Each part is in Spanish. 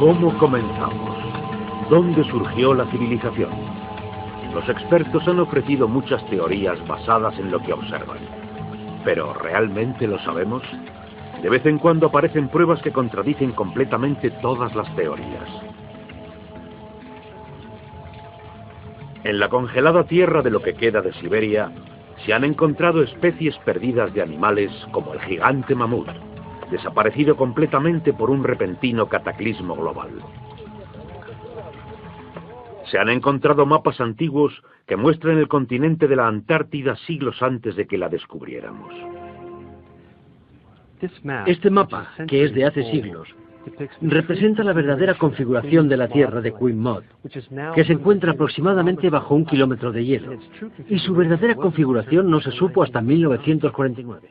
¿Cómo comenzamos? ¿Dónde surgió la civilización? Los expertos han ofrecido muchas teorías basadas en lo que observan. ¿Pero realmente lo sabemos? De vez en cuando aparecen pruebas que contradicen completamente todas las teorías. En la congelada tierra de lo que queda de Siberia, se han encontrado especies perdidas de animales como el gigante mamut, desaparecido completamente por un repentino cataclismo global. Se han encontrado mapas antiguos que muestran el continente de la Antártida siglos antes de que la descubriéramos. Este mapa, que es de hace siglos, representa la verdadera configuración de la Tierra de Queen Mod, que se encuentra aproximadamente bajo 1 kilómetro de hielo, y su verdadera configuración no se supo hasta 1949.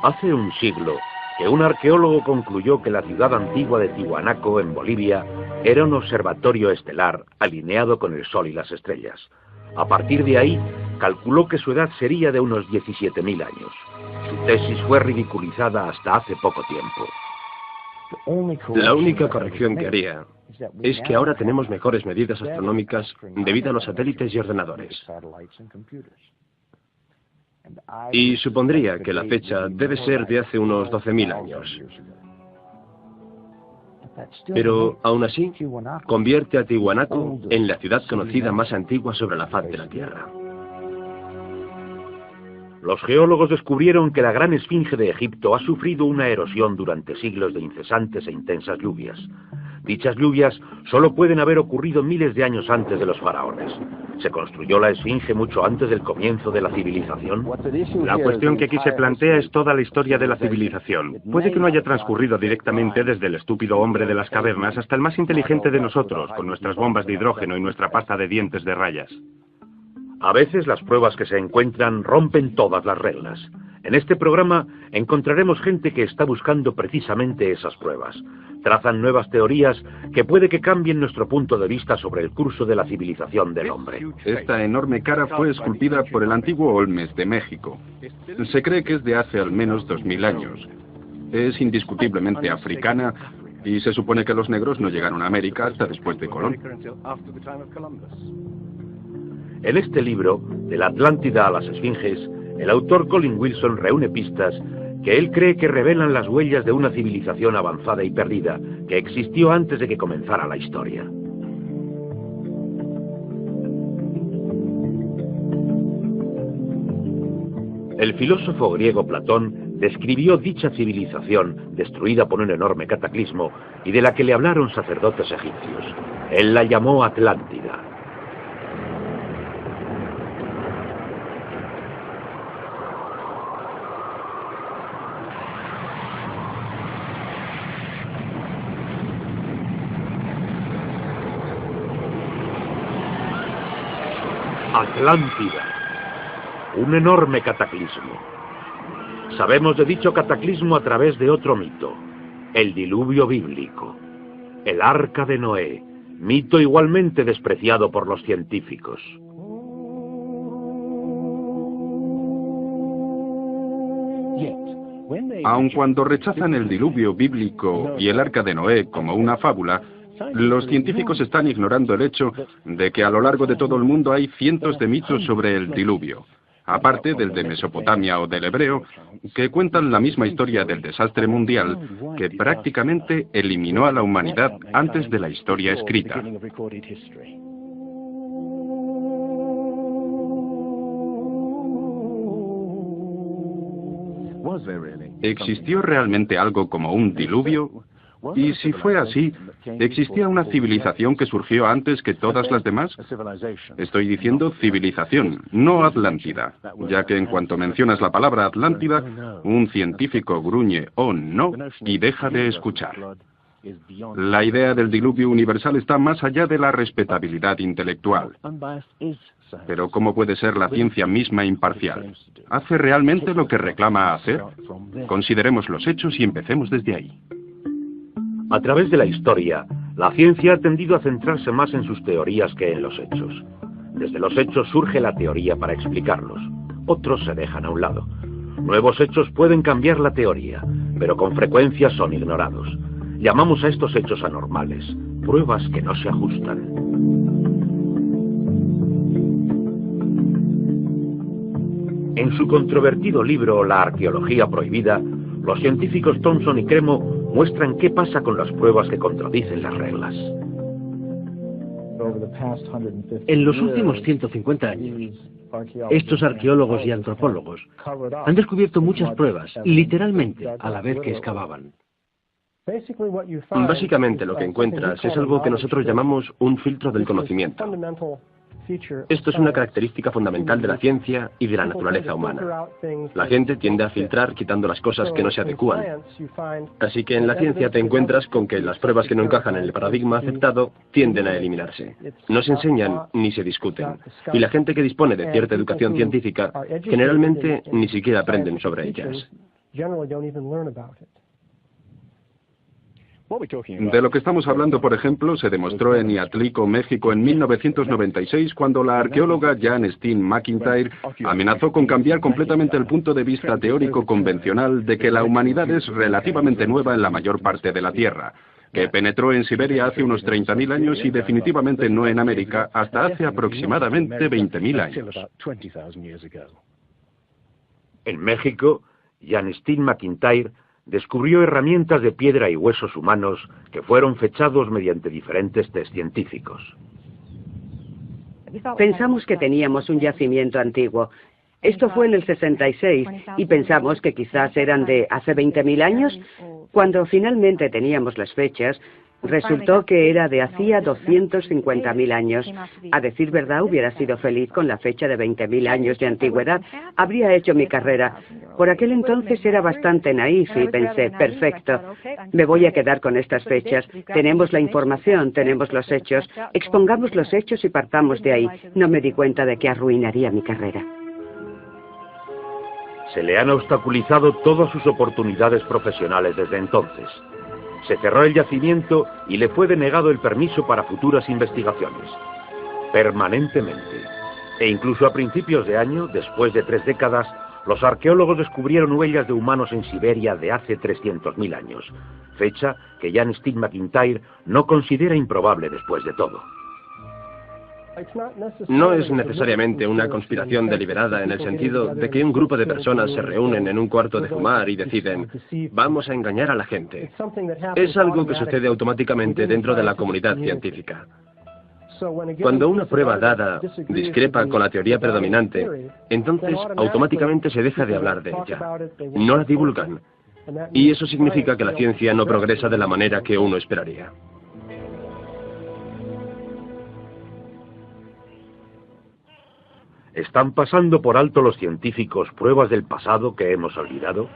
Hace un siglo que un arqueólogo concluyó que la ciudad antigua de Tiwanaku, en Bolivia, era un observatorio estelar alineado con el Sol y las estrellas. A partir de ahí, calculó que su edad sería de unos 17.000 años. Su tesis fue ridiculizada hasta hace poco tiempo. La única corrección que haría es que ahora tenemos mejores medidas astronómicas debido a los satélites y ordenadores. Y supondría que la fecha debe ser de hace unos 12.000 años. Pero, aún así, convierte a Tiwanaku en la ciudad conocida más antigua sobre la faz de la Tierra. Los geólogos descubrieron que la gran esfinge de Egipto ha sufrido una erosión durante siglos de incesantes e intensas lluvias. Dichas lluvias solo pueden haber ocurrido miles de años antes de los faraones. ¿Se construyó la esfinge mucho antes del comienzo de la civilización? La cuestión que aquí se plantea es toda la historia de la civilización. Puede que no haya transcurrido directamente desde el estúpido hombre de las cavernas hasta el más inteligente de nosotros, con nuestras bombas de hidrógeno y nuestra pasta de dientes de rayas. A veces las pruebas que se encuentran rompen todas las reglas. En este programa encontraremos gente que está buscando precisamente esas pruebas. Trazan nuevas teorías que puede que cambien nuestro punto de vista sobre el curso de la civilización del hombre. Esta enorme cara fue esculpida por el antiguo Olmes de México. Se cree que es de hace al menos 2000 años. Es indiscutiblemente africana y se supone que los negros no llegaron a América hasta después de Colón. En este libro, de la Atlántida a las Esfinges, el autor Colin Wilson reúne pistas que él cree que revelan las huellas de una civilización avanzada y perdida que existió antes de que comenzara la historia. El filósofo griego Platón describió dicha civilización destruida por un enorme cataclismo y de la que le hablaron sacerdotes egipcios. Él la llamó Atlántida. Atlántida, un enorme cataclismo. Sabemos de dicho cataclismo a través de otro mito, el diluvio bíblico, el Arca de Noé, mito igualmente despreciado por los científicos. Aun cuando rechazan el diluvio bíblico y el Arca de Noé como una fábula, los científicos están ignorando el hecho de que a lo largo de todo el mundo hay cientos de mitos sobre el diluvio, aparte del de Mesopotamia o del hebreo, que cuentan la misma historia del desastre mundial que prácticamente eliminó a la humanidad antes de la historia escrita. ¿Existió realmente algo como un diluvio? Y si fue así, ¿existía una civilización que surgió antes que todas las demás? Estoy diciendo civilización, no Atlántida, ya que en cuanto mencionas la palabra Atlántida, un científico gruñe "oh no" y deja de escuchar. La idea del diluvio universal está más allá de la respetabilidad intelectual. Pero ¿cómo puede ser la ciencia misma imparcial? ¿Hace realmente lo que reclama hacer? Consideremos los hechos y empecemos desde ahí. A través de la historia, la ciencia ha tendido a centrarse más en sus teorías que en los hechos. Desde los hechos surge la teoría para explicarlos. Otros se dejan a un lado. Nuevos hechos pueden cambiar la teoría, pero con frecuencia son ignorados. Llamamos a estos hechos anormales, pruebas que no se ajustan. En su controvertido libro La arqueología prohibida, los científicos Thompson y Cremo muestran qué pasa con las pruebas que contradicen las reglas. En los últimos 150 años, estos arqueólogos y antropólogos han descubierto muchas pruebas, literalmente, a la vez que excavaban. Básicamente lo que encuentras es algo que nosotros llamamos un filtro del conocimiento. Esto es una característica fundamental de la ciencia y de la naturaleza humana. La gente tiende a filtrar quitando las cosas que no se adecúan. Así que en la ciencia te encuentras con que las pruebas que no encajan en el paradigma aceptado tienden a eliminarse. No se enseñan ni se discuten. Y la gente que dispone de cierta educación científica generalmente ni siquiera aprenden sobre ellas. De lo que estamos hablando, por ejemplo, se demostró en Iatlico, México, en 1996, cuando la arqueóloga Jan Steen McIntyre amenazó con cambiar completamente el punto de vista teórico convencional de que la humanidad es relativamente nueva en la mayor parte de la Tierra, que penetró en Siberia hace unos 30.000 años y definitivamente no en América hasta hace aproximadamente 20.000 años. En México, Jan Steen McIntyre descubrió herramientas de piedra y huesos humanos que fueron fechados mediante diferentes test científicos. Pensamos que teníamos un yacimiento antiguo. Esto fue en el 66 y pensamos que quizás eran de hace 20.000 años. Cuando finalmente teníamos las fechas, resultó que era de hacía 250.000 años. A decir verdad, hubiera sido feliz con la fecha de 20.000 años de antigüedad. Habría hecho mi carrera. Por aquel entonces era bastante naif y pensé, perfecto, me voy a quedar con estas fechas. Tenemos la información, tenemos los hechos. Expongamos los hechos y partamos de ahí. No me di cuenta de que arruinaría mi carrera. Se le han obstaculizado todas sus oportunidades profesionales desde entonces. Se cerró el yacimiento y le fue denegado el permiso para futuras investigaciones. Permanentemente. E incluso a principios de año, después de 3 décadas, los arqueólogos descubrieron huellas de humanos en Siberia de hace 300.000 años, fecha que Jan Steen McIntyre no considera improbable después de todo. No es necesariamente una conspiración deliberada en el sentido de que un grupo de personas se reúnen en un cuarto de fumar y deciden, vamos a engañar a la gente. Es algo que sucede automáticamente dentro de la comunidad científica. Cuando una prueba dada discrepa con la teoría predominante, entonces automáticamente se deja de hablar de ella. No la divulgan. Y eso significa que la ciencia no progresa de la manera que uno esperaría. ¿Están pasando por alto los científicos pruebas del pasado que hemos olvidado?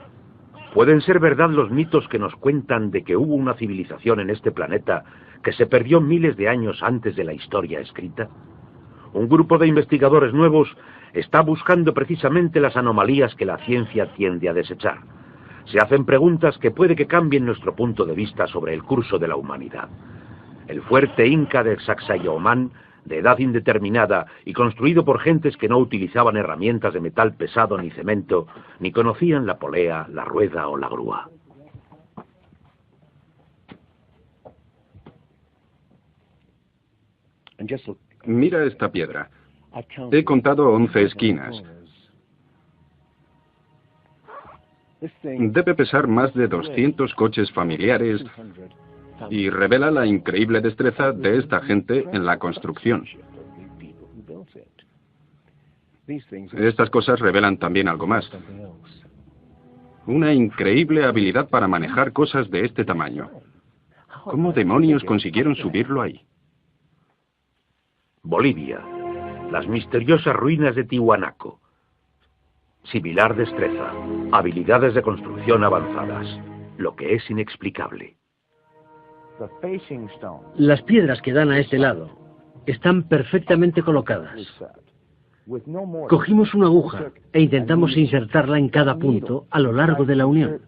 ¿Pueden ser verdad los mitos que nos cuentan de que hubo una civilización en este planeta que se perdió miles de años antes de la historia escrita? Un grupo de investigadores nuevos está buscando precisamente las anomalías que la ciencia tiende a desechar. Se hacen preguntas que puede que cambien nuestro punto de vista sobre el curso de la humanidad. El fuerte inca de Sacsayhuamán, de edad indeterminada y construido por gentes que no utilizaban herramientas de metal pesado ni cemento, ni conocían la polea, la rueda o la grúa. Mira esta piedra. He contado 11 esquinas. Debe pesar más de 200 coches familiares y revela la increíble destreza de esta gente en la construcción. Estas cosas revelan también algo más. Una increíble habilidad para manejar cosas de este tamaño. ¿Cómo demonios consiguieron subirlo ahí? Bolivia. Las misteriosas ruinas de Tiwanaku. Similar destreza. Habilidades de construcción avanzadas. Lo que es inexplicable. Las piedras que dan a este lado están perfectamente colocadas. Cogimos una aguja e intentamos insertarla en cada punto a lo largo de la unión.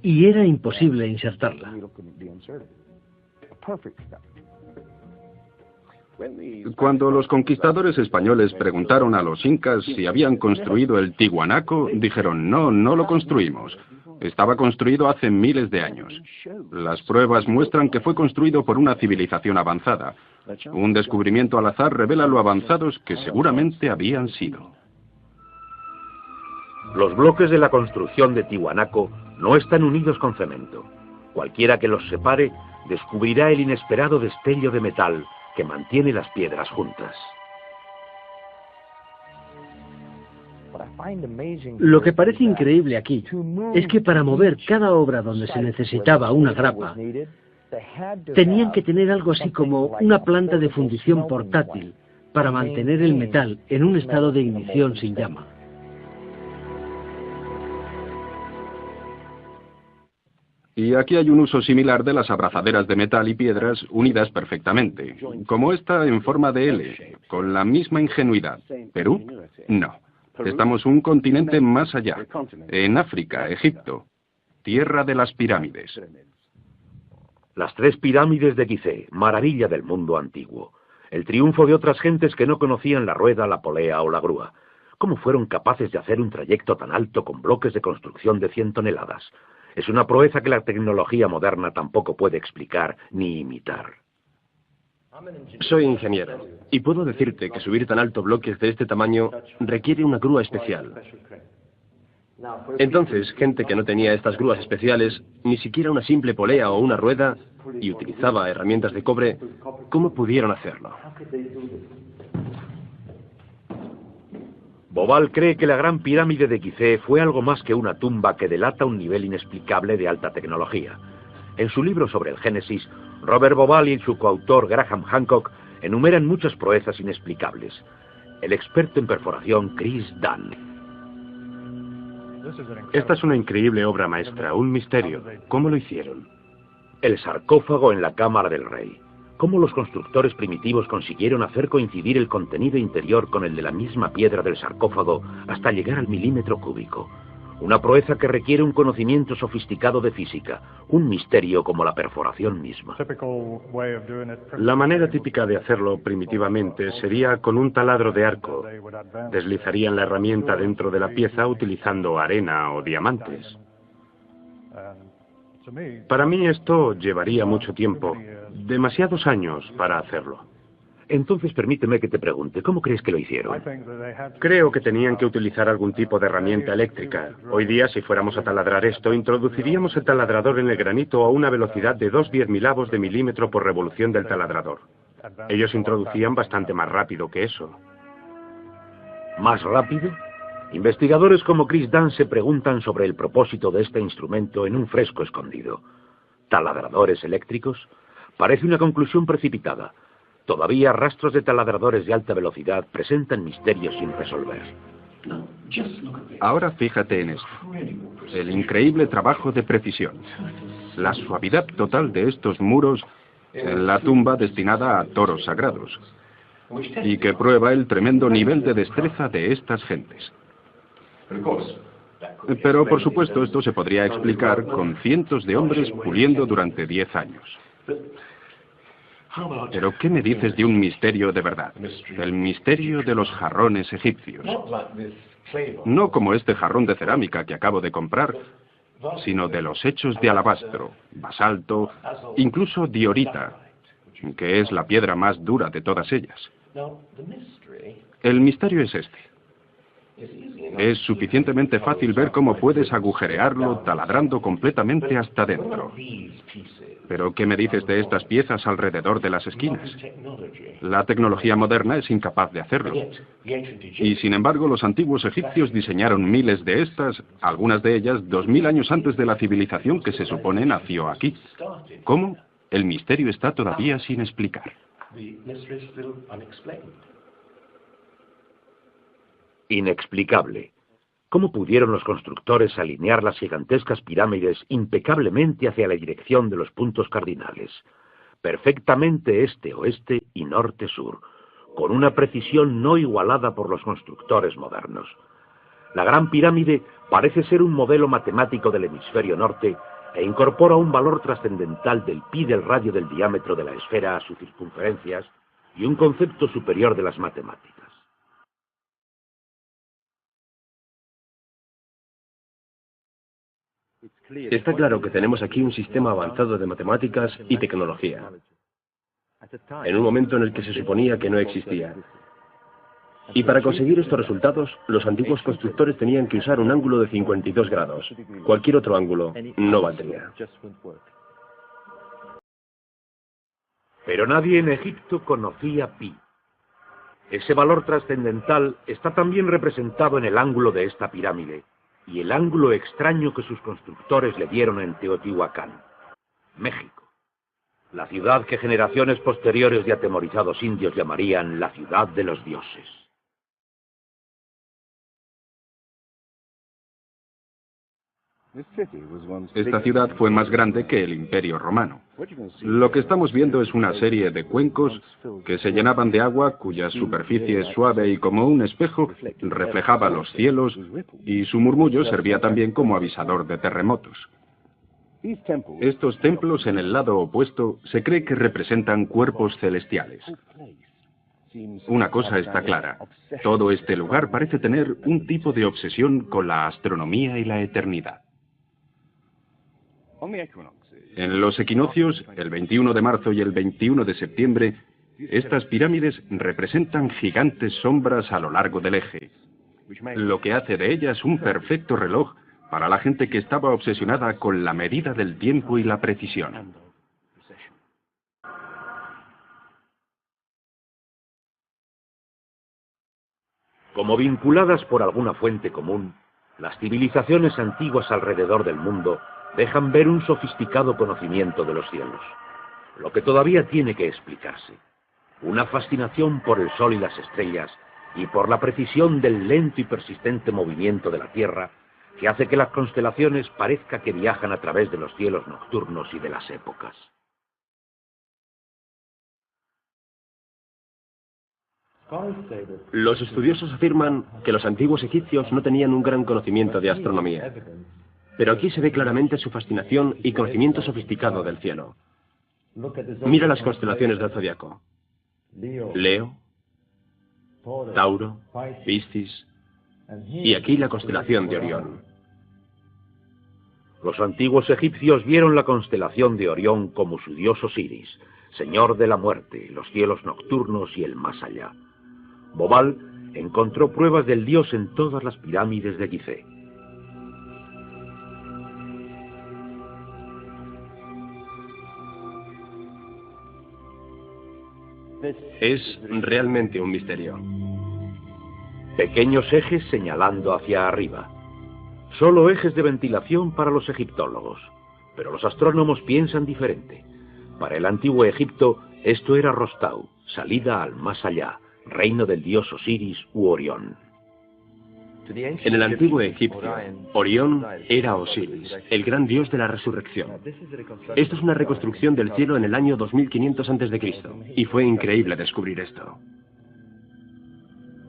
Y era imposible insertarla. Cuando los conquistadores españoles preguntaron a los incas si habían construido el Tiwanaku, dijeron, no, no lo construimos. Estaba construido hace miles de años. Las pruebas muestran que fue construido por una civilización avanzada. Un descubrimiento al azar revela lo avanzados que seguramente habían sido. Los bloques de la construcción de Tiwanaku no están unidos con cemento. Cualquiera que los separe descubrirá el inesperado destello de metal que mantiene las piedras juntas. Lo que parece increíble aquí es que para mover cada obra donde se necesitaba una grapa, tenían que tener algo así como una planta de fundición portátil para mantener el metal en un estado de ignición sin llama. Y aquí hay un uso similar de las abrazaderas de metal y piedras unidas perfectamente, como esta en forma de L, con la misma ingenuidad. ¿Perú? No. Estamos un continente más allá, en África, Egipto, tierra de las pirámides. Las 3 pirámides de Gizeh, maravilla del mundo antiguo. El triunfo de otras gentes que no conocían la rueda, la polea o la grúa. ¿Cómo fueron capaces de hacer un trayecto tan alto con bloques de construcción de 100 toneladas? Es una proeza que la tecnología moderna tampoco puede explicar ni imitar. Soy ingeniero, y puedo decirte que subir tan alto bloques de este tamaño requiere una grúa especial. Entonces, gente que no tenía estas grúas especiales, ni siquiera una simple polea o una rueda, y utilizaba herramientas de cobre, ¿cómo pudieron hacerlo? Bobal cree que la Gran Pirámide de Gizeh fue algo más que una tumba que delata un nivel inexplicable de alta tecnología. En su libro sobre el Génesis, Robert Bobal y su coautor Graham Hancock enumeran muchas proezas inexplicables. El experto en perforación Chris Dunn. Esta es una increíble obra maestra, un misterio. ¿Cómo lo hicieron? El sarcófago en la cámara del rey. ¿Cómo los constructores primitivos consiguieron hacer coincidir el contenido interior con el de la misma piedra del sarcófago hasta llegar al milímetro cúbico? Una proeza que requiere un conocimiento sofisticado de física, un misterio como la perforación misma. La manera típica de hacerlo primitivamente sería con un taladro de arco. Deslizarían la herramienta dentro de la pieza utilizando arena o diamantes. Para mí esto llevaría mucho tiempo, demasiados años para hacerlo. Entonces permíteme que te pregunte, ¿cómo crees que lo hicieron? Creo que tenían que utilizar algún tipo de herramienta eléctrica. Hoy día, si fuéramos a taladrar esto, introduciríamos el taladrador en el granito a una velocidad de 2/10.000 de milímetro por revolución del taladrador. Ellos introducían bastante más rápido que eso. ¿Más rápido? Investigadores como Chris Dunn se preguntan sobre el propósito de este instrumento en un fresco escondido. ¿Taladradores eléctricos? Parece una conclusión precipitada. Todavía rastros de taladradores de alta velocidad presentan misterios sin resolver. Ahora fíjate en esto. El increíble trabajo de precisión. La suavidad total de estos muros en la tumba destinada a toros sagrados. Y que prueba el tremendo nivel de destreza de estas gentes. Pero, por supuesto, esto se podría explicar con cientos de hombres puliendo durante 10 años. Pero, ¿qué me dices de un misterio de verdad? El misterio de los jarrones egipcios. No como este jarrón de cerámica que acabo de comprar, sino de los hechos de alabastro, basalto, incluso diorita, que es la piedra más dura de todas ellas. El misterio es este. Es suficientemente fácil ver cómo puedes agujerearlo taladrando completamente hasta dentro. ¿Pero qué me dices de estas piezas alrededor de las esquinas? La tecnología moderna es incapaz de hacerlo. Y sin embargo, los antiguos egipcios diseñaron miles de estas, algunas de ellas 2000 años antes de la civilización que se supone nació aquí. ¿Cómo? El misterio está todavía sin explicar. Inexplicable. ¿Cómo pudieron los constructores alinear las gigantescas pirámides impecablemente hacia la dirección de los puntos cardinales? Perfectamente este-oeste y norte-sur, con una precisión no igualada por los constructores modernos. La Gran Pirámide parece ser un modelo matemático del hemisferio norte e incorpora un valor trascendental del pi del radio del diámetro de la esfera a sus circunferencias y un concepto superior de las matemáticas. Está claro que tenemos aquí un sistema avanzado de matemáticas y tecnología, en un momento en el que se suponía que no existía. Y para conseguir estos resultados, los antiguos constructores tenían que usar un ángulo de 52 grados. Cualquier otro ángulo no valdría. Pero nadie en Egipto conocía pi. Ese valor trascendental está también representado en el ángulo de esta pirámide y el ángulo extraño que sus constructores le dieron en Teotihuacán, México. La ciudad que generaciones posteriores de atemorizados indios llamarían la ciudad de los dioses. Esta ciudad fue más grande que el Imperio Romano. Lo que estamos viendo es una serie de cuencos que se llenaban de agua, cuya superficie suave y como un espejo reflejaba los cielos, y su murmullo servía también como avisador de terremotos. Estos templos en el lado opuesto se cree que representan cuerpos celestiales. Una cosa está clara: todo este lugar parece tener un tipo de obsesión con la astronomía y la eternidad. En los equinoccios, el 21 de marzo y el 21 de septiembre, estas pirámides representan gigantes sombras a lo largo del eje, lo que hace de ellas un perfecto reloj para la gente que estaba obsesionada con la medida del tiempo y la precisión. Como vinculadas por alguna fuente común, las civilizaciones antiguas alrededor del mundo dejan ver un sofisticado conocimiento de los cielos, lo que todavía tiene que explicarse. Una fascinación por el sol y las estrellas, y por la precisión del lento y persistente movimiento de la Tierra, que hace que las constelaciones parezca que viajan a través de los cielos nocturnos y de las épocas. Los estudiosos afirman que los antiguos egipcios no tenían un gran conocimiento de astronomía, pero aquí se ve claramente su fascinación y conocimiento sofisticado del cielo. Mira las constelaciones del zodiaco: Leo, Tauro, Piscis, y aquí la constelación de Orión. Los antiguos egipcios vieron la constelación de Orión como su dios Osiris, señor de la muerte, los cielos nocturnos y el más allá. Bobal encontró pruebas del dios en todas las pirámides de Gizeh. Es realmente un misterio. Pequeños ejes señalando hacia arriba. Solo ejes de ventilación para los egiptólogos. Pero los astrónomos piensan diferente. Para el antiguo Egipto, esto era Rostau, salida al más allá, reino del dios Osiris u Orión. En el antiguo Egipto, Orión era Osiris, el gran dios de la resurrección. Esto es una reconstrucción del cielo en el año 2500 a.C., y fue increíble descubrir esto.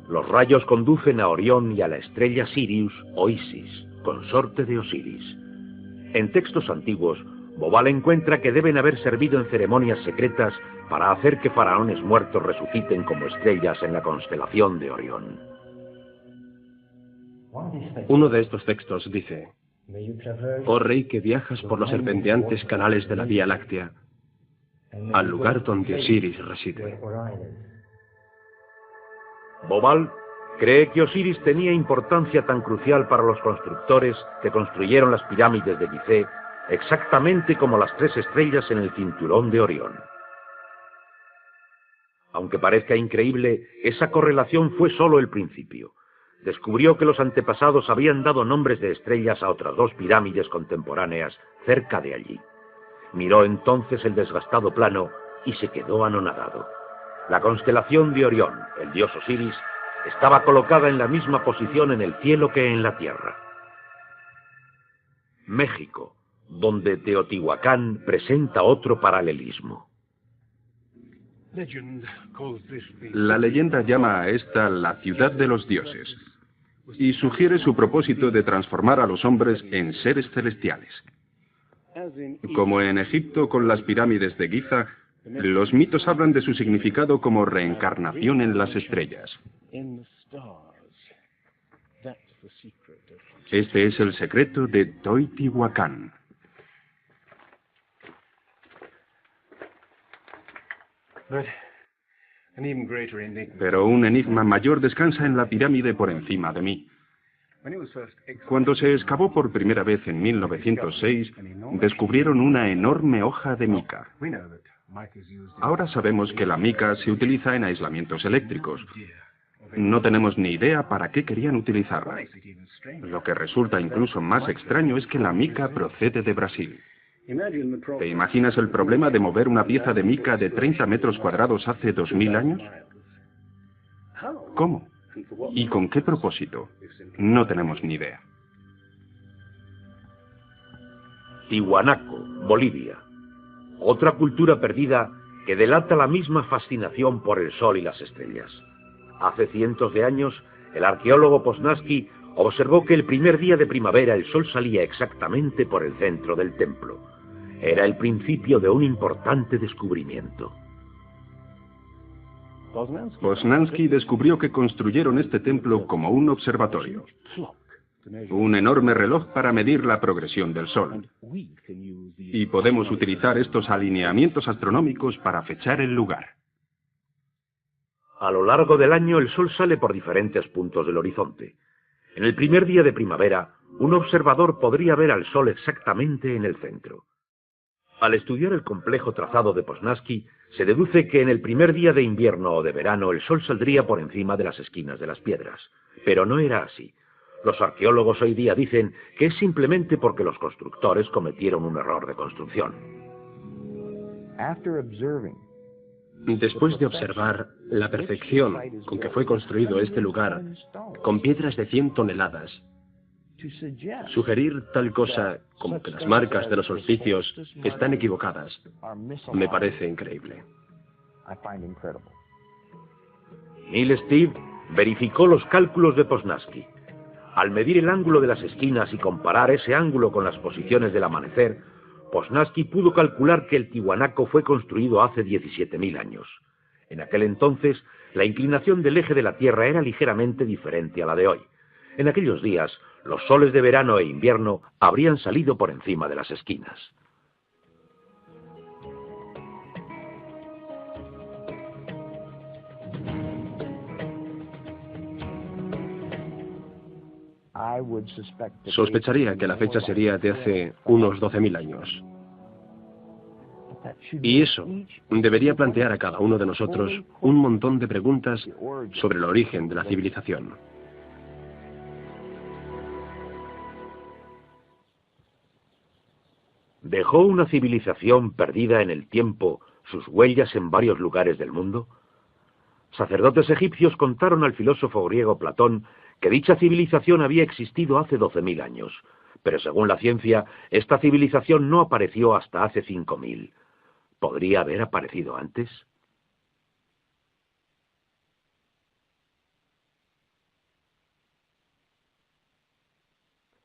Los rayos conducen a Orión y a la estrella Sirius o Isis, consorte de Osiris. En textos antiguos, Bobal encuentra que deben haber servido en ceremonias secretas para hacer que faraones muertos resuciten como estrellas en la constelación de Orión. Uno de estos textos dice: «Oh rey que viajas por los serpenteantes canales de la Vía Láctea, al lugar donde Osiris reside». Bobal cree que Osiris tenía importancia tan crucial para los constructores que construyeron las pirámides de Gizeh, exactamente como las 3 estrellas en el cinturón de Orión. Aunque parezca increíble, esa correlación fue solo el principio. Descubrió que los antepasados habían dado nombres de estrellas a otras 2 pirámides contemporáneas cerca de allí. Miró entonces el desgastado plano y se quedó anonadado. La constelación de Orión, el dios Osiris, estaba colocada en la misma posición en el cielo que en la tierra. México, donde Teotihuacán presenta otro paralelismo. La leyenda llama a esta la ciudad de los dioses y sugiere su propósito de transformar a los hombres en seres celestiales. Como en Egipto con las pirámides de Giza, los mitos hablan de su significado como reencarnación en las estrellas. Este es el secreto de Teotihuacán. Pero un enigma mayor descansa en la pirámide por encima de mí. Cuando se excavó por primera vez en 1906, descubrieron una enorme hoja de mica. Ahora sabemos que la mica se utiliza en aislamientos eléctricos. No tenemos ni idea para qué querían utilizarla. Lo que resulta incluso más extraño es que la mica procede de Brasil. ¿Te imaginas el problema de mover una pieza de mica de 30 metros cuadrados hace 2000 años? ¿Cómo? ¿Y con qué propósito? No tenemos ni idea. Tiwanaku, Bolivia. Otra cultura perdida que delata la misma fascinación por el sol y las estrellas. Hace cientos de años, el arqueólogo Poznański observó que el primer día de primavera el sol salía exactamente por el centro del templo. Era el principio de un importante descubrimiento. Poznański descubrió que construyeron este templo como un observatorio. Un enorme reloj para medir la progresión del sol. Y podemos utilizar estos alineamientos astronómicos para fechar el lugar. A lo largo del año el sol sale por diferentes puntos del horizonte. En el primer día de primavera, un observador podría ver al sol exactamente en el centro. Al estudiar el complejo trazado de Poznański, se deduce que en el primer día de invierno o de verano el sol saldría por encima de las esquinas de las piedras. Pero no era así. Los arqueólogos hoy día dicen que es simplemente porque los constructores cometieron un error de construcción. Después de observar la perfección con que fue construido este lugar, con piedras de 100 toneladas, sugerir tal cosa como que las marcas de los solsticios están equivocadas me parece increíble. Neil Steve verificó los cálculos de Poznański. Al medir el ángulo de las esquinas y comparar ese ángulo con las posiciones del amanecer, Poznański pudo calcular que el Tiwanaku fue construido hace 17.000 años. En aquel entonces, la inclinación del eje de la Tierra era ligeramente diferente a la de hoy. En aquellos días, los soles de verano e invierno habrían salido por encima de las esquinas. Sospecharía que la fecha sería de hace unos 12.000 años. Y eso debería plantear a cada uno de nosotros un montón de preguntas sobre el origen de la civilización. ¿Dejó una civilización perdida en el tiempo sus huellas en varios lugares del mundo? Sacerdotes egipcios contaron al filósofo griego Platón que dicha civilización había existido hace 12.000 años, pero según la ciencia, esta civilización no apareció hasta hace 5.000. ¿Podría haber aparecido antes?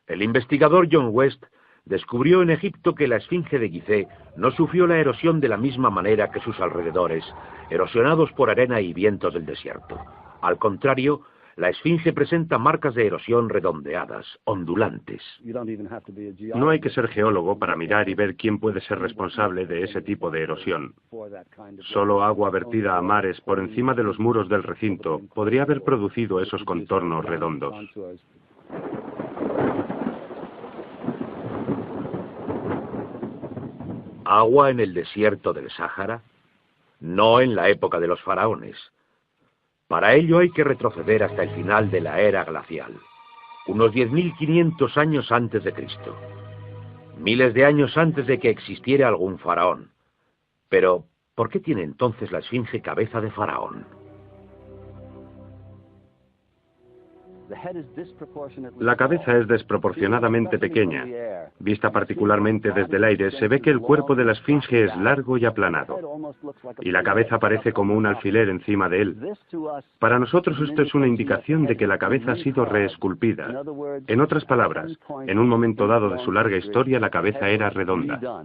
El investigador John West descubrió en Egipto que la esfinge de Gizeh no sufrió la erosión de la misma manera que sus alrededores, erosionados por arena y vientos del desierto. Al contrario, la esfinge presenta marcas de erosión redondeadas, ondulantes. No hay que ser geólogo para mirar y ver quién puede ser responsable de ese tipo de erosión. Solo agua vertida a mares por encima de los muros del recinto podría haber producido esos contornos redondos. ¿Agua en el desierto del Sáhara? No en la época de los faraones. Para ello hay que retroceder hasta el final de la era glacial, unos 10.500 años antes de Cristo. Miles de años antes de que existiera algún faraón. Pero, ¿por qué tiene entonces la esfinge cabeza de faraón? La cabeza es desproporcionadamente pequeña. Vista particularmente desde el aire, se ve que el cuerpo de la esfinge es largo y aplanado, y la cabeza parece como un alfiler encima de él. Para nosotros esto es una indicación de que la cabeza ha sido reesculpida. En otras palabras, en un momento dado de su larga historia, la cabeza era redonda.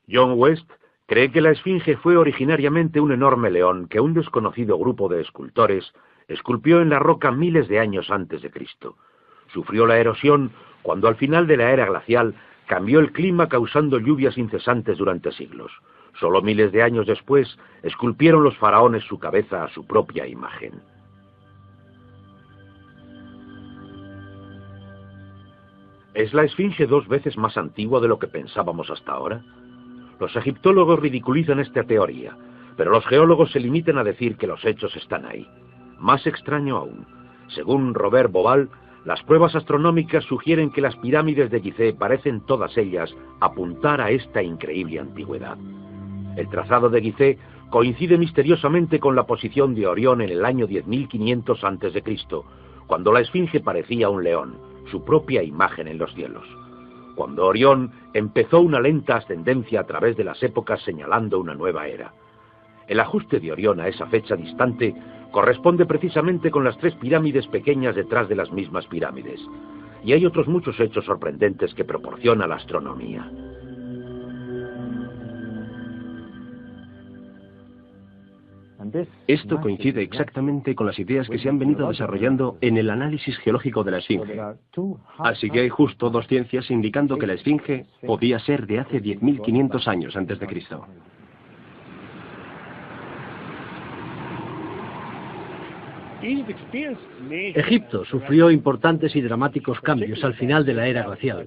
John West cree que la esfinge fue originariamente un enorme león que un desconocido grupo de escultores esculpió en la roca miles de años antes de Cristo. Sufrió la erosión cuando al final de la era glacial cambió el clima causando lluvias incesantes durante siglos. Solo miles de años después esculpieron los faraones su cabeza a su propia imagen. ¿Es la Esfinge 2 veces más antigua de lo que pensábamos hasta ahora? Los egiptólogos ridiculizan esta teoría, pero los geólogos se limitan a decir que los hechos están ahí. Más extraño aún, según Robert Bauval, las pruebas astronómicas sugieren que las pirámides de Gizeh parecen todas ellas apuntar a esta increíble antigüedad. El trazado de Gizeh coincide misteriosamente con la posición de Orión en el año 10.500 a.C., cuando la Esfinge parecía un león, su propia imagen en los cielos. Cuando Orión empezó una lenta ascendencia a través de las épocas señalando una nueva era. El ajuste de Orión a esa fecha distante corresponde precisamente con las 3 pirámides pequeñas detrás de las mismas pirámides. Y hay otros muchos hechos sorprendentes que proporciona la astronomía. Esto coincide exactamente con las ideas que se han venido desarrollando en el análisis geológico de la Esfinge. Así que hay justo 2 ciencias indicando que la Esfinge podía ser de hace 10.500 años antes de Cristo. Egipto sufrió importantes y dramáticos cambios al final de la era glacial,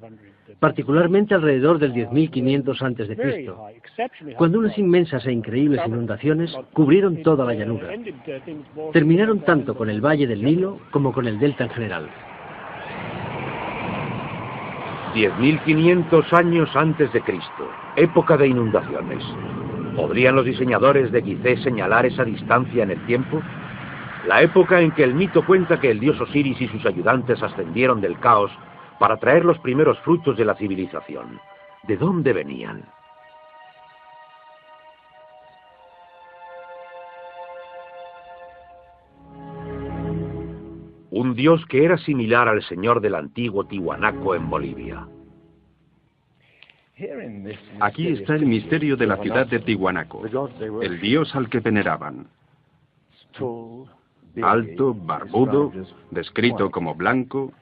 particularmente alrededor del 10.500 a.C., cuando unas inmensas e increíbles inundaciones cubrieron toda la llanura. Terminaron tanto con el valle del Nilo como con el delta en general. 10.500 años antes de Cristo, época de inundaciones. ¿Podrían los diseñadores de Gizeh señalar esa distancia en el tiempo? La época en que el mito cuenta que el dios Osiris y sus ayudantes ascendieron del caos para traer los primeros frutos de la civilización. ¿De dónde venían? Un dios que era similar al señor del antiguo Tiwanaku en Bolivia. Aquí está el misterio de la ciudad de Tiwanaku, el dios al que veneraban. Alto, barbudo, descrito como blanco.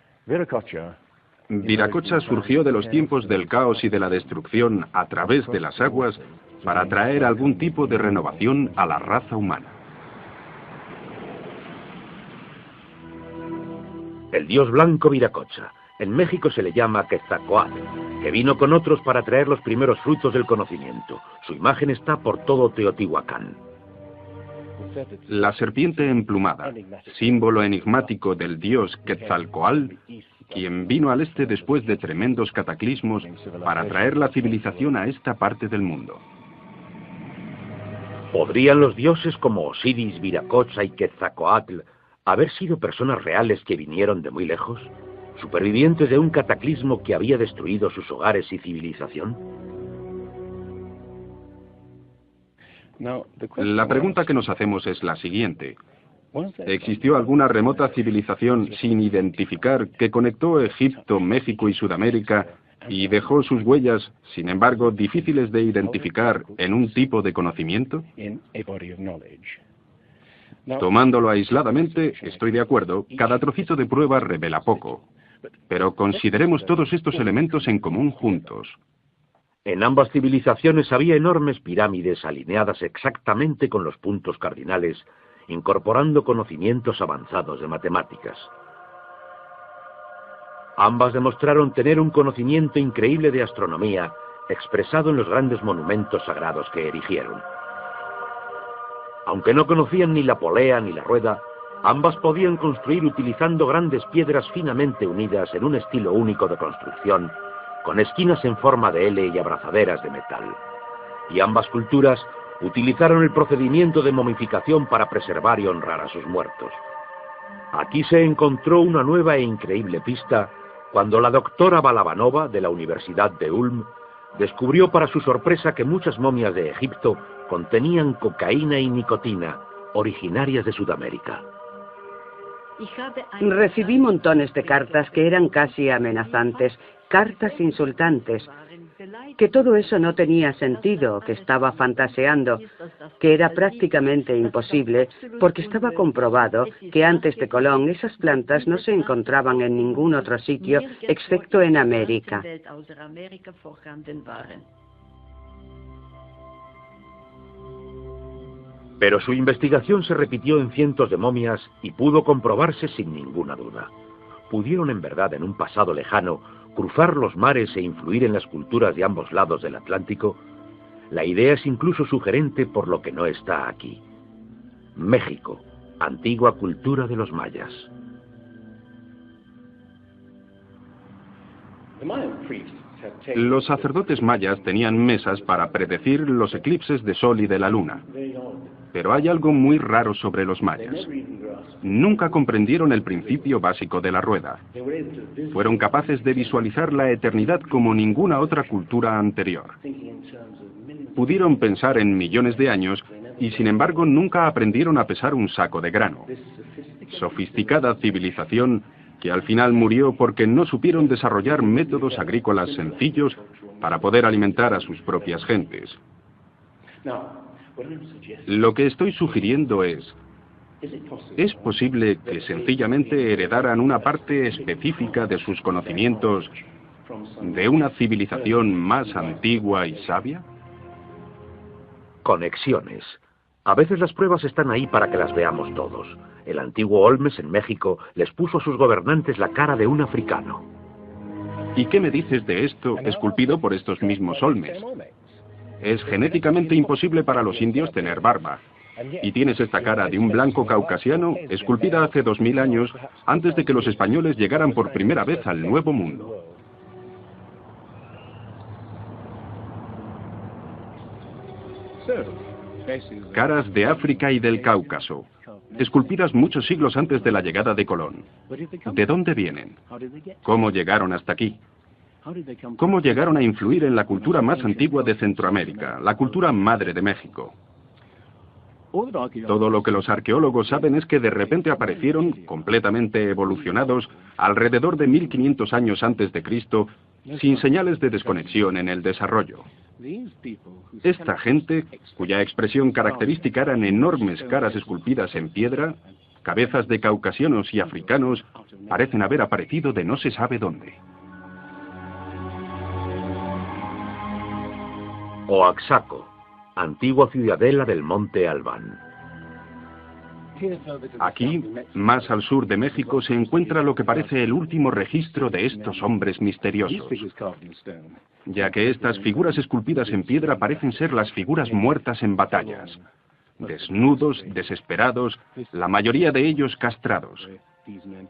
Viracocha surgió de los tiempos del caos y de la destrucción a través de las aguas para traer algún tipo de renovación a la raza humana. El dios blanco Viracocha. En México se le llama Quetzalcóatl, que vino con otros para traer los primeros frutos del conocimiento. Su imagen está por todo Teotihuacán. La serpiente emplumada, símbolo enigmático del dios Quetzalcóatl, quien vino al este después de tremendos cataclismos para traer la civilización a esta parte del mundo. ¿Podrían los dioses como Osiris, Viracocha y Quetzalcóatl haber sido personas reales que vinieron de muy lejos? ¿Supervivientes de un cataclismo que había destruido sus hogares y civilización? La pregunta que nos hacemos es la siguiente. ¿Existió alguna remota civilización sin identificar que conectó Egipto, México y Sudamérica y dejó sus huellas, sin embargo, difíciles de identificar en un tipo de conocimiento? Tomándolo aisladamente, estoy de acuerdo, cada trocito de prueba revela poco. Pero consideremos todos estos elementos en común juntos. En ambas civilizaciones había enormes pirámides alineadas exactamente con los puntos cardinales, incorporando conocimientos avanzados de matemáticas. Ambas demostraron tener un conocimiento increíble de astronomía, expresado en los grandes monumentos sagrados que erigieron. Aunque no conocían ni la polea ni la rueda, ambas podían construir utilizando grandes piedras finamente unidas en un estilo único de construcción, con esquinas en forma de L y abrazaderas de metal. Y ambas culturas utilizaron el procedimiento de momificación para preservar y honrar a sus muertos. Aquí se encontró una nueva e increíble pista cuando la doctora Balabanova, de la Universidad de Ulm, descubrió para su sorpresa que muchas momias de Egipto contenían cocaína y nicotina, originarias de Sudamérica. Recibí montones de cartas que eran casi amenazantes, cartas insultantes. que todo eso no tenía sentido, que estaba fantaseando, que era prácticamente imposible, porque estaba comprobado que antes de Colón esas plantas no se encontraban en ningún otro sitio excepto en América. Pero su investigación se repitió en cientos de momias y pudo comprobarse sin ninguna duda. ¿Pudieron en verdad en un pasado lejano cruzar los mares e influir en las culturas de ambos lados del Atlántico? La idea es incluso sugerente por lo que no está aquí. México, antigua cultura de los mayas. Los sacerdotes mayas tenían mesas para predecir los eclipses de sol y de la luna. Pero hay algo muy raro sobre los mayas. Nunca comprendieron el principio básico de la rueda. Fueron capaces de visualizar la eternidad como ninguna otra cultura anterior. Pudieron pensar en millones de años y sin embargo nunca aprendieron a pesar un saco de grano. Sofisticada civilización que al final murió porque no supieron desarrollar métodos agrícolas sencillos para poder alimentar a sus propias gentes. Lo que estoy sugiriendo ¿es posible que sencillamente heredaran una parte específica de sus conocimientos de una civilización más antigua y sabia? Conexiones. A veces las pruebas están ahí para que las veamos todos. El antiguo Olmes en México les puso a sus gobernantes la cara de un africano. ¿Y qué me dices de esto esculpido por estos mismos Olmes? Es genéticamente imposible para los indios tener barba. Y tienes esta cara de un blanco caucasiano esculpida hace 2000 años, antes de que los españoles llegaran por primera vez al Nuevo Mundo. Caras de África y del Cáucaso, esculpidas muchos siglos antes de la llegada de Colón. ¿De dónde vienen? ¿Cómo llegaron hasta aquí? ¿Cómo llegaron a influir en la cultura más antigua de Centroamérica, la cultura madre de México? Todo lo que los arqueólogos saben es que de repente aparecieron, completamente evolucionados, alrededor de 1500 años antes de Cristo, sin señales de desconexión en el desarrollo. Esta gente, cuya expresión característica eran enormes caras esculpidas en piedra, cabezas de caucasianos y africanos, parecen haber aparecido de no se sabe dónde. Oaxaco, antigua ciudadela del monte Albán. Aquí, más al sur de México, se encuentra lo que parece el último registro de estos hombres misteriosos, ya que estas figuras esculpidas en piedra parecen ser las figuras muertas en batallas, desnudos, desesperados, la mayoría de ellos castrados.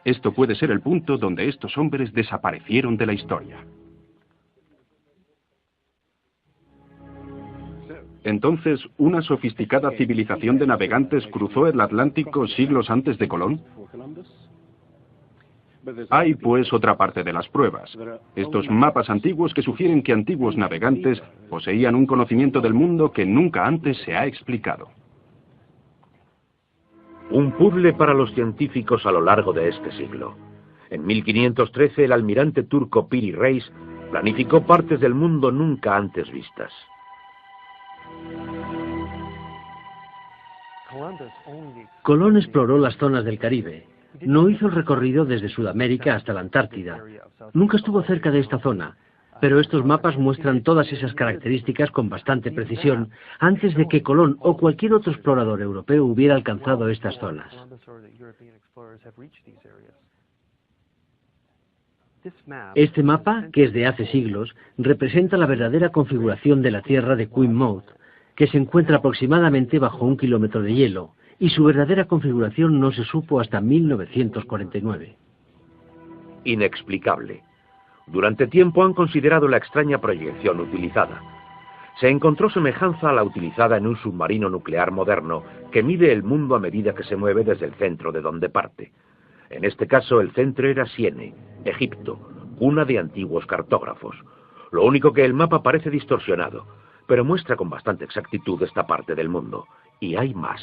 Esto puede ser el punto donde estos hombres desaparecieron de la historia. Entonces, ¿una sofisticada civilización de navegantes cruzó el Atlántico siglos antes de Colón? Hay, pues, otra parte de las pruebas. Estos mapas antiguos que sugieren que antiguos navegantes poseían un conocimiento del mundo que nunca antes se ha explicado. Un puzzle para los científicos a lo largo de este siglo. En 1513, el almirante turco Piri Reis planificó partes del mundo nunca antes vistas. Colón exploró las zonas del Caribe. No hizo el recorrido desde Sudamérica hasta la Antártida. Nunca estuvo cerca de esta zona, pero estos mapas muestran todas esas características con bastante precisión antes de que Colón o cualquier otro explorador europeo hubiera alcanzado estas zonas. Este mapa, que es de hace siglos, representa la verdadera configuración de la Tierra de Queen Maud, que se encuentra aproximadamente bajo 1 kilómetro de hielo, y su verdadera configuración no se supo hasta 1949. Inexplicable. Durante tiempo han considerado la extraña proyección utilizada. Se encontró semejanza a la utilizada en un submarino nuclear moderno que mide el mundo a medida que se mueve desde el centro de donde parte. En este caso el centro era Siene, Egipto, cuna de antiguos cartógrafos. Lo único que el mapa parece distorsionado, pero muestra con bastante exactitud esta parte del mundo. Y hay más.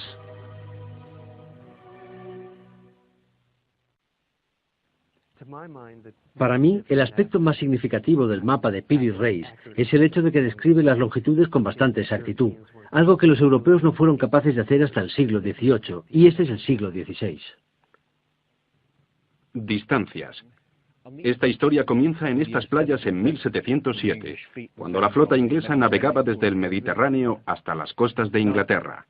Para mí, el aspecto más significativo del mapa de Peary Race es el hecho de que describe las longitudes con bastante exactitud, algo que los europeos no fueron capaces de hacer hasta el siglo XVIII, y este es el siglo XVI. Distancias. Esta historia comienza en estas playas en 1707, cuando la flota inglesa navegaba desde el Mediterráneo hasta las costas de Inglaterra.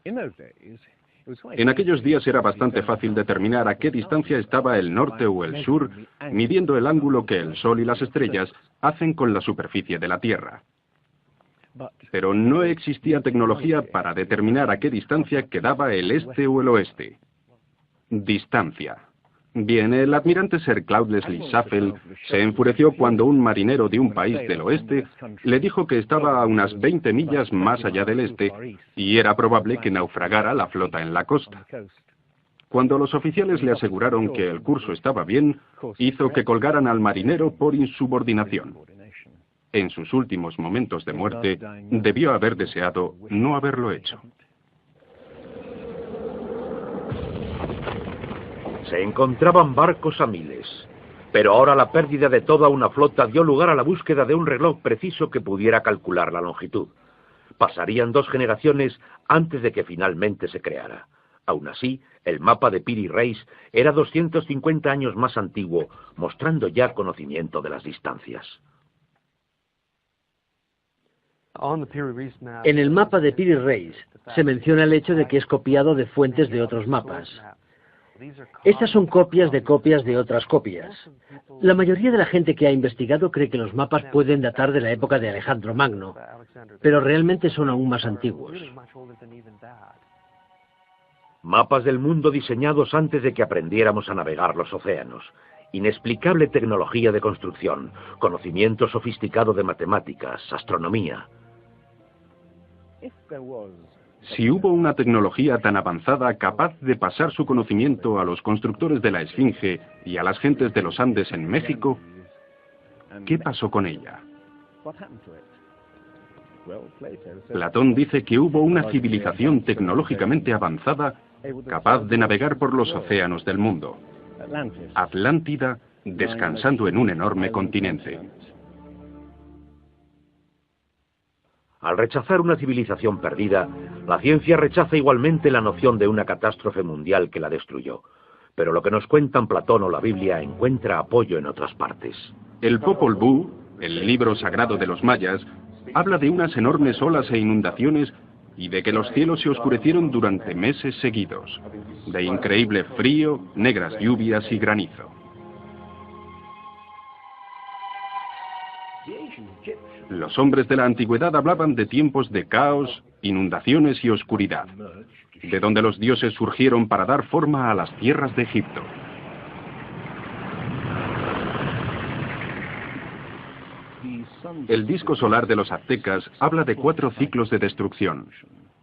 En aquellos días era bastante fácil determinar a qué distancia estaba el norte o el sur, midiendo el ángulo que el Sol y las estrellas hacen con la superficie de la Tierra. Pero no existía tecnología para determinar a qué distancia quedaba el este o el oeste. Distancia. Bien, el almirante Sir Cloudesley Shuffle se enfureció cuando un marinero de un país del oeste le dijo que estaba a unas 20 millas más allá del este y era probable que naufragara la flota en la costa. Cuando los oficiales le aseguraron que el curso estaba bien, hizo que colgaran al marinero por insubordinación. En sus últimos momentos de muerte, debió haber deseado no haberlo hecho. Se encontraban barcos a miles, pero ahora la pérdida de toda una flota dio lugar a la búsqueda de un reloj preciso que pudiera calcular la longitud. Pasarían 2 generaciones antes de que finalmente se creara. Aún así, el mapa de Peary Race era 250 años más antiguo, mostrando ya conocimiento de las distancias. En el mapa de Peary Race se menciona el hecho de que es copiado de fuentes de otros mapas. Estas son copias de otras copias. La mayoría de la gente que ha investigado cree que los mapas pueden datar de la época de Alejandro Magno, pero realmente son aún más antiguos. Mapas del mundo diseñados antes de que aprendiéramos a navegar los océanos. Inexplicable tecnología de construcción, conocimiento sofisticado de matemáticas, astronomía. Si hubo una tecnología tan avanzada capaz de pasar su conocimiento a los constructores de la Esfinge y a las gentes de los Andes en México, ¿qué pasó con ella? Platón dice que hubo una civilización tecnológicamente avanzada capaz de navegar por los océanos del mundo. Atlántida, descansando en un enorme continente. Al rechazar una civilización perdida, la ciencia rechaza igualmente la noción de una catástrofe mundial que la destruyó. Pero lo que nos cuentan Platón o la Biblia encuentra apoyo en otras partes. El Popol Vuh, el libro sagrado de los mayas, habla de unas enormes olas e inundaciones y de que los cielos se oscurecieron durante meses seguidos, de increíble frío, negras lluvias y granizo. Los hombres de la antigüedad hablaban de tiempos de caos, inundaciones y oscuridad, de donde los dioses surgieron para dar forma a las tierras de Egipto. El disco solar de los aztecas habla de 4 ciclos de destrucción: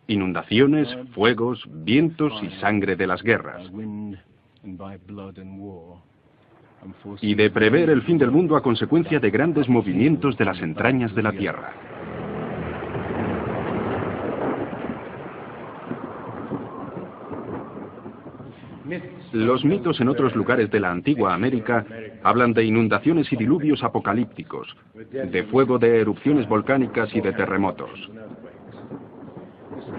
inundaciones, fuegos, vientos y sangre de las guerras. Y de prever el fin del mundo a consecuencia de grandes movimientos de las entrañas de la Tierra. Los mitos en otros lugares de la antigua América hablan de inundaciones y diluvios apocalípticos, de fuego de erupciones volcánicas y de terremotos.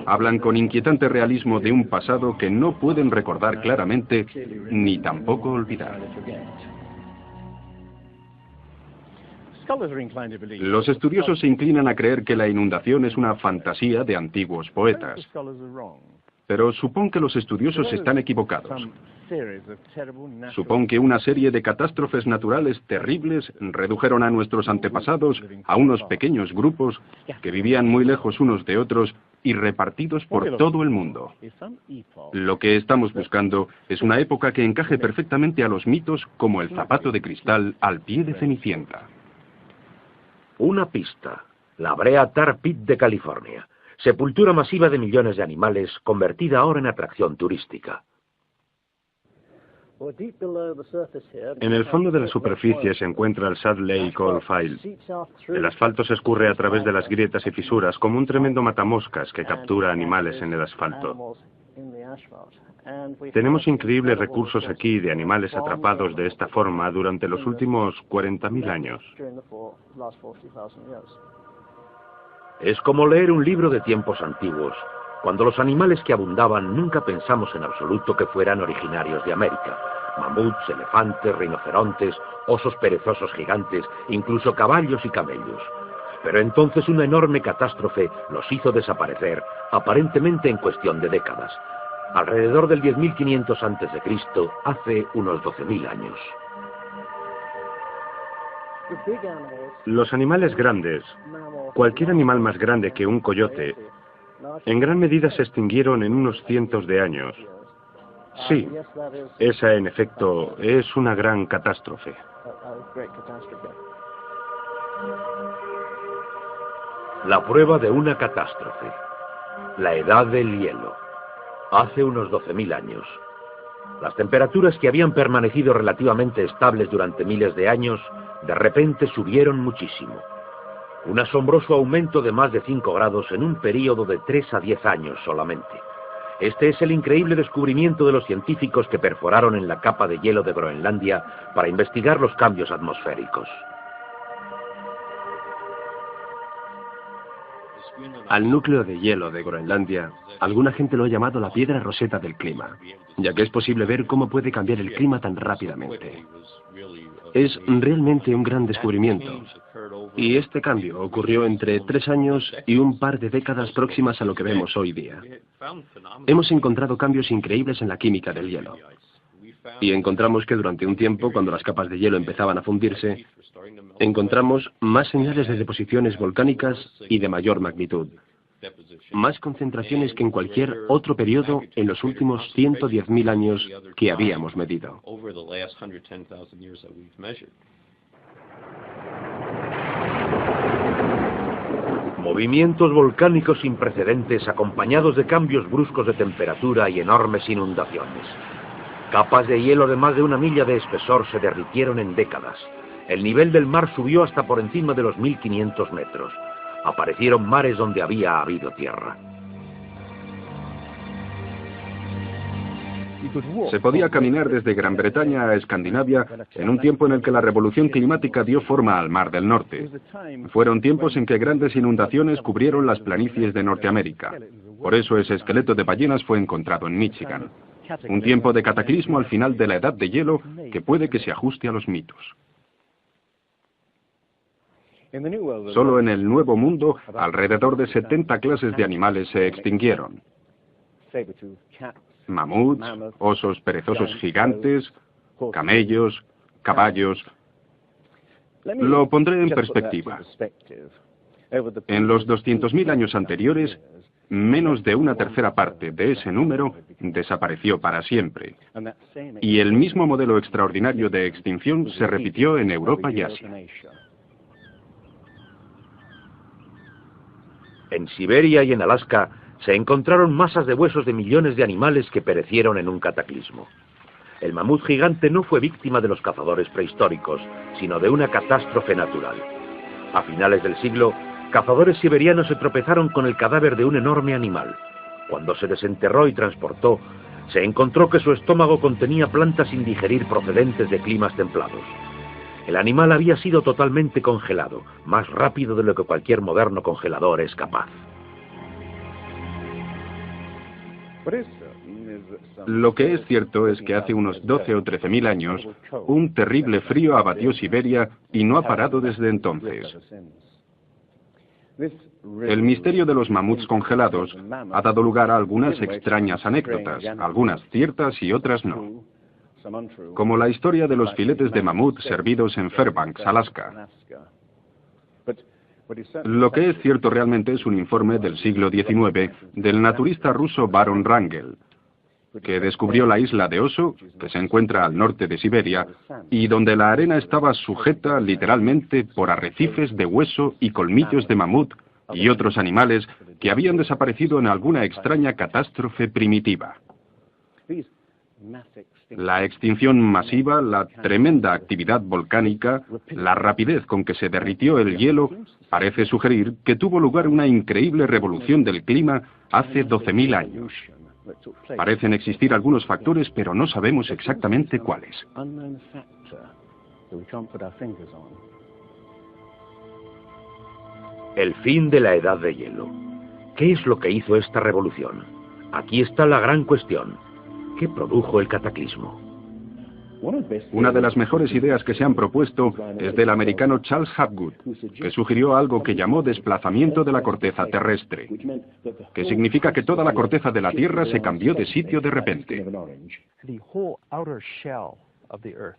Hablan con inquietante realismo de un pasado que no pueden recordar claramente ni tampoco olvidar. Los estudiosos se inclinan a creer que la inundación es una fantasía de antiguos poetas. Pero supón que los estudiosos están equivocados. Supón que una serie de catástrofes naturales terribles redujeron a nuestros antepasados a unos pequeños grupos que vivían muy lejos unos de otros y repartidos por todo el mundo. Lo que estamos buscando es una época que encaje perfectamente a los mitos como el zapato de cristal al pie de Cenicienta. Una pista, la Brea Tar Pit de California. Sepultura masiva de millones de animales, convertida ahora en atracción turística. En el fondo de la superficie se encuentra el Salt Lake Oil Field. El asfalto se escurre a través de las grietas y fisuras como un tremendo matamoscas que captura animales en el asfalto. Tenemos increíbles recursos aquí de animales atrapados de esta forma durante los últimos 40.000 años. Es como leer un libro de tiempos antiguos. Cuando los animales que abundaban nunca pensamos en absoluto que fueran originarios de América. Mamuts, elefantes, rinocerontes, osos perezosos gigantes, incluso caballos y camellos. Pero entonces una enorme catástrofe los hizo desaparecer, aparentemente en cuestión de décadas. Alrededor del 10.500 a.C., hace unos 12.000 años. Los animales grandes, cualquier animal más grande que un coyote, en gran medida se extinguieron en unos cientos de años. Sí, esa en efecto es una gran catástrofe. La prueba de una catástrofe. La edad del hielo. Hace unos 12.000 años. Las temperaturas que habían permanecido relativamente estables durante miles de años, de repente subieron muchísimo. Un asombroso aumento de más de 5 grados en un período de 3 a 10 años solamente. Este es el increíble descubrimiento de los científicos que perforaron en la capa de hielo de Groenlandia para investigar los cambios atmosféricos. Al núcleo de hielo de Groenlandia, alguna gente lo ha llamado la piedra roseta del clima, ya que es posible ver cómo puede cambiar el clima tan rápidamente. Es realmente un gran descubrimiento, y este cambio ocurrió entre 3 años y un par de décadas próximas a lo que vemos hoy día. Hemos encontrado cambios increíbles en la química del hielo, y encontramos que durante un tiempo, cuando las capas de hielo empezaban a fundirse, encontramos más señales de deposiciones volcánicas y de mayor magnitud. Más concentraciones que en cualquier otro periodo en los últimos 110.000 años que habíamos medido. Movimientos volcánicos sin precedentes acompañados de cambios bruscos de temperatura y enormes inundaciones. Capas de hielo de más de 1 milla de espesor se derritieron en décadas. El nivel del mar subió hasta por encima de los 1.500 metros. Aparecieron mares donde había habido tierra. Se podía caminar desde Gran Bretaña a Escandinavia en un tiempo en el que la revolución climática dio forma al Mar del Norte. Fueron tiempos en que grandes inundaciones cubrieron las planicies de Norteamérica. Por eso ese esqueleto de ballenas fue encontrado en Michigan. Un tiempo de cataclismo al final de la edad de hielo que puede que se ajuste a los mitos. Solo en el Nuevo Mundo, alrededor de 70 clases de animales se extinguieron. Mamuts, osos perezosos gigantes, camellos, caballos. Lo pondré en perspectiva. En los 200.000 años anteriores, menos de 1/3 parte de ese número desapareció para siempre. Y el mismo modelo extraordinario de extinción se repitió en Europa y Asia. En Siberia y en Alaska se encontraron masas de huesos de millones de animales que perecieron en un cataclismo. El mamut gigante no fue víctima de los cazadores prehistóricos, sino de una catástrofe natural. A finales del siglo, cazadores siberianos se tropezaron con el cadáver de un enorme animal. Cuando se desenterró y transportó, se encontró que su estómago contenía plantas sin digerir procedentes de climas templados. El animal había sido totalmente congelado, más rápido de lo que cualquier moderno congelador es capaz. Lo que es cierto es que hace unos 12 o 13.000 años, un terrible frío abatió Siberia y no ha parado desde entonces. El misterio de los mamuts congelados ha dado lugar a algunas extrañas anécdotas, algunas ciertas y otras no. Como la historia de los filetes de mamut servidos en Fairbanks, Alaska. Lo que es cierto realmente es un informe del siglo XIX del naturista ruso Baron Wrangel, que descubrió la isla de Oso, que se encuentra al norte de Siberia, y donde la arena estaba sujeta literalmente por arrecifes de hueso y colmillos de mamut y otros animales que habían desaparecido en alguna extraña catástrofe primitiva. La extinción masiva, la tremenda actividad volcánica, la rapidez con que se derritió el hielo, parece sugerir que tuvo lugar una increíble revolución del clima hace 12.000 años. Parecen existir algunos factores, pero no sabemos exactamente cuáles. El fin de la Edad de Hielo. ¿Qué es lo que hizo esta revolución? Aquí está la gran cuestión. ¿Qué produjo el cataclismo? Una de las mejores ideas que se han propuesto es del americano Charles Hapgood, que sugirió algo que llamó desplazamiento de la corteza terrestre, que significa que toda la corteza de la Tierra se cambió de sitio de repente.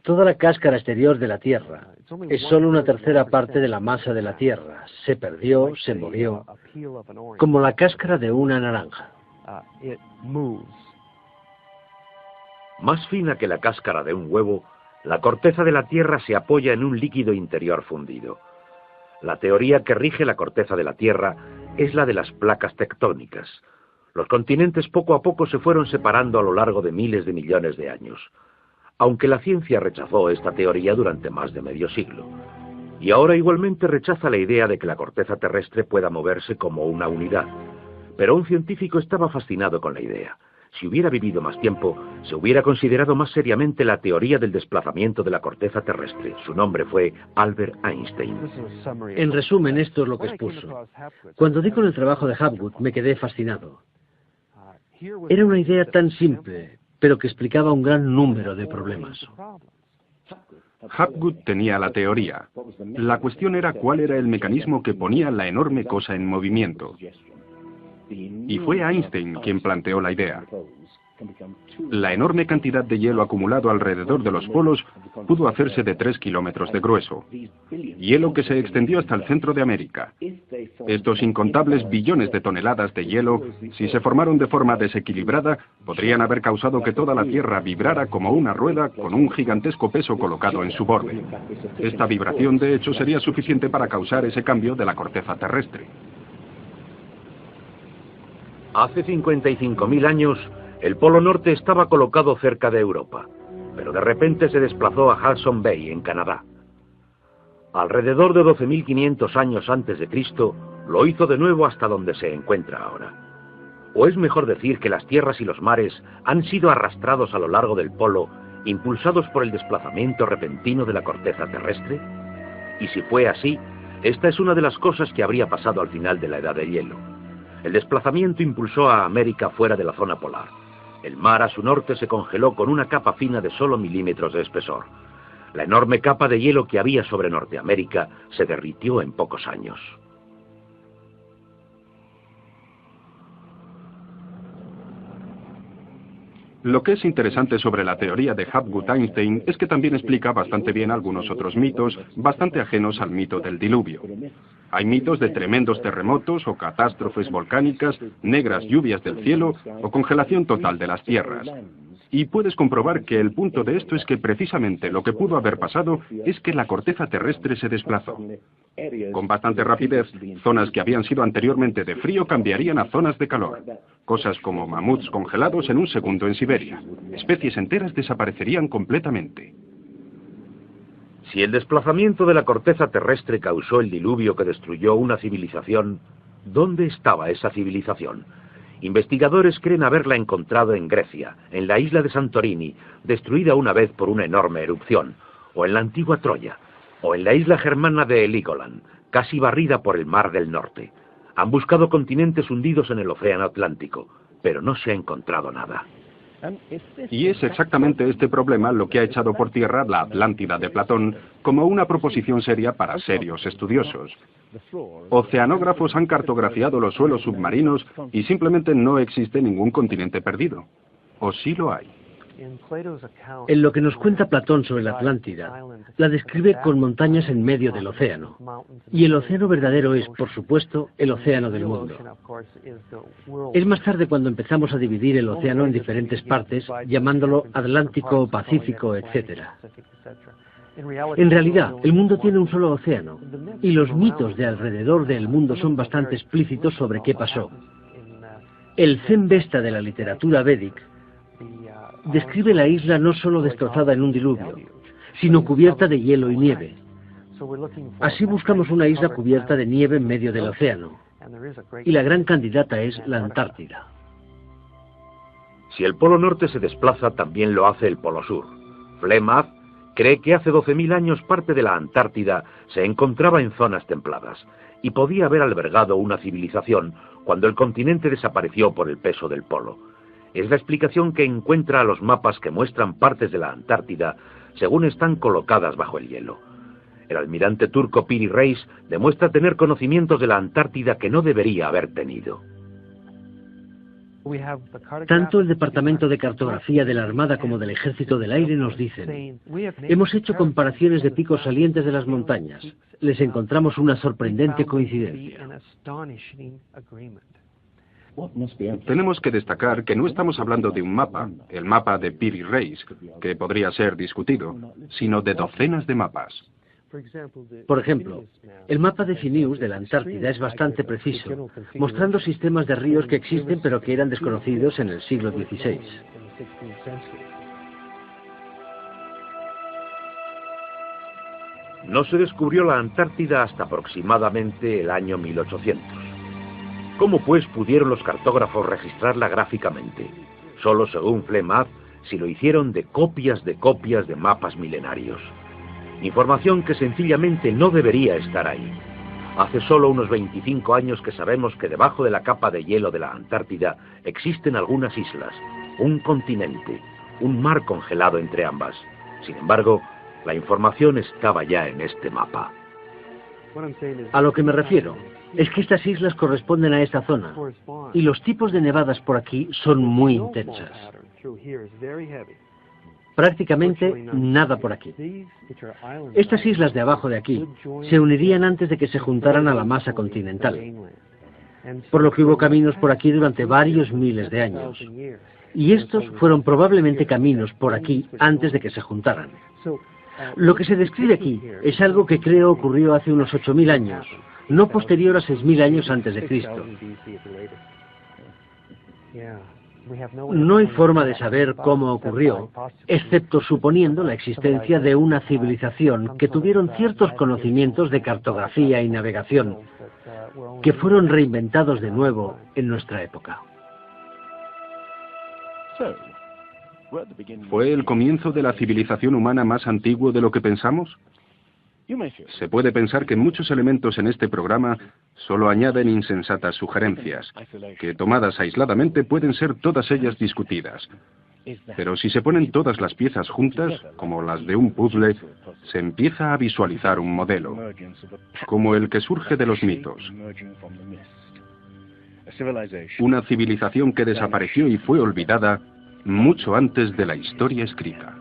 Toda la cáscara exterior de la Tierra es solo una tercera parte de la masa de la Tierra. Se perdió, se movió, como la cáscara de una naranja. Más fina que la cáscara de un huevo, la corteza de la Tierra se apoya en un líquido interior fundido. La teoría que rige la corteza de la Tierra es la de las placas tectónicas. Los continentes poco a poco se fueron separando a lo largo de miles de millones de años, aunque la ciencia rechazó esta teoría durante más de medio siglo. Y ahora igualmente rechaza la idea de que la corteza terrestre pueda moverse como una unidad. Pero un científico estaba fascinado con la idea. Si hubiera vivido más tiempo, se hubiera considerado más seriamente la teoría del desplazamiento de la corteza terrestre. Su nombre fue Albert Einstein. En resumen, esto es lo que expuso. Cuando di con el trabajo de Hapgood, me quedé fascinado. Era una idea tan simple, pero que explicaba un gran número de problemas. Hapgood tenía la teoría. La cuestión era cuál era el mecanismo que ponía la enorme cosa en movimiento. Y fue Einstein quien planteó la idea. La enorme cantidad de hielo acumulado alrededor de los polos pudo hacerse de 3 kilómetros de grueso. Hielo que se extendió hasta el centro de América. Estos incontables billones de toneladas de hielo, si se formaron de forma desequilibrada, podrían haber causado que toda la Tierra vibrara como una rueda con un gigantesco peso colocado en su borde. Esta vibración, de hecho, sería suficiente para causar ese cambio de la corteza terrestre. Hace 55.000 años, el Polo Norte estaba colocado cerca de Europa, pero de repente se desplazó a Hudson Bay, en Canadá. Alrededor de 12.500 años antes de Cristo, lo hizo de nuevo hasta donde se encuentra ahora. ¿O es mejor decir que las tierras y los mares han sido arrastrados a lo largo del polo, impulsados por el desplazamiento repentino de la corteza terrestre? Y si fue así, esta es una de las cosas que habría pasado al final de la Edad de Hielo. El desplazamiento impulsó a América fuera de la zona polar. El mar a su norte se congeló con una capa fina de solo milímetros de espesor. La enorme capa de hielo que había sobre Norteamérica se derritió en pocos años. Lo que es interesante sobre la teoría de Hapgood-Einstein es que también explica bastante bien algunos otros mitos, bastante ajenos al mito del diluvio. Hay mitos de tremendos terremotos o catástrofes volcánicas, negras lluvias del cielo o congelación total de las tierras. Y puedes comprobar que el punto de esto es que precisamente lo que pudo haber pasado es que la corteza terrestre se desplazó. Con bastante rapidez, zonas que habían sido anteriormente de frío cambiarían a zonas de calor. Cosas como mamuts congelados en un segundo en Siberia. Especies enteras desaparecerían completamente. Si el desplazamiento de la corteza terrestre causó el diluvio que destruyó una civilización, ¿dónde estaba esa civilización? Investigadores creen haberla encontrado en Grecia, en la isla de Santorini, destruida una vez por una enorme erupción, o en la antigua Troya, o en la isla germana de Heligoland, casi barrida por el Mar del Norte. Han buscado continentes hundidos en el Océano Atlántico, pero no se ha encontrado nada. Y es exactamente este problema lo que ha echado por tierra la Atlántida de Platón como una proposición seria para serios estudiosos. Oceanógrafos han cartografiado los suelos submarinos y simplemente no existe ningún continente perdido. ¿O sí lo hay? En lo que nos cuenta Platón sobre la Atlántida, la describe con montañas en medio del océano. Y el océano verdadero es, por supuesto, el océano del mundo. Es más tarde cuando empezamos a dividir el océano en diferentes partes, llamándolo Atlántico, Pacífico, etc. En realidad, el mundo tiene un solo océano, y los mitos de alrededor del mundo son bastante explícitos sobre qué pasó. El Zen Vesta de la literatura védica describe la isla no solo destrozada en un diluvio, sino cubierta de hielo y nieve. Así buscamos una isla cubierta de nieve en medio del océano, y la gran candidata es la Antártida. Si el Polo Norte se desplaza, también lo hace el Polo Sur. Flemeth cree que hace 12.000 años parte de la Antártida se encontraba en zonas templadas y podía haber albergado una civilización cuando el continente desapareció por el peso del polo. Es la explicación que encuentra a los mapas que muestran partes de la Antártida según están colocadas bajo el hielo. El almirante turco Piri Reis demuestra tener conocimientos de la Antártida que no debería haber tenido. Tanto el Departamento de Cartografía de la Armada como del Ejército del Aire nos dicen: hemos hecho comparaciones de picos salientes de las montañas. Les encontramos una sorprendente coincidencia. Tenemos que destacar que no estamos hablando de un mapa, el mapa de Piri Reis, que podría ser discutido, sino de docenas de mapas. Por ejemplo, el mapa de Phineus de la Antártida es bastante preciso, mostrando sistemas de ríos que existen pero que eran desconocidos en el siglo XVI. No se descubrió la Antártida hasta aproximadamente el año 1800. ¿Cómo pues pudieron los cartógrafos registrarla gráficamente? Solo según Flemeth, si lo hicieron de copias de mapas milenarios. Información que sencillamente no debería estar ahí. Hace solo unos 25 años que sabemos que debajo de la capa de hielo de la Antártida existen algunas islas, un continente, un mar congelado entre ambas. Sin embargo, la información estaba ya en este mapa. A lo que me refiero es que estas islas corresponden a esta zona, y los tipos de nevadas por aquí son muy intensas. Prácticamente nada por aquí. Estas islas de abajo de aquí se unirían antes de que se juntaran a la masa continental, por lo que hubo caminos por aquí durante varios miles de años. Y estos fueron probablemente caminos por aquí antes de que se juntaran. Lo que se describe aquí es algo que creo ocurrió hace unos 8.000 años, no posterior a 6.000 años antes de Cristo. No hay forma de saber cómo ocurrió, excepto suponiendo la existencia de una civilización que tuvieron ciertos conocimientos de cartografía y navegación, que fueron reinventados de nuevo en nuestra época. ¿Fue el comienzo de la civilización humana más antiguo de lo que pensamos? Se puede pensar que muchos elementos en este programa solo añaden insensatas sugerencias, que tomadas aisladamente pueden ser todas ellas discutidas. Pero si se ponen todas las piezas juntas, como las de un puzzle, se empieza a visualizar un modelo, como el que surge de los mitos. Una civilización que desapareció y fue olvidada mucho antes de la historia escrita.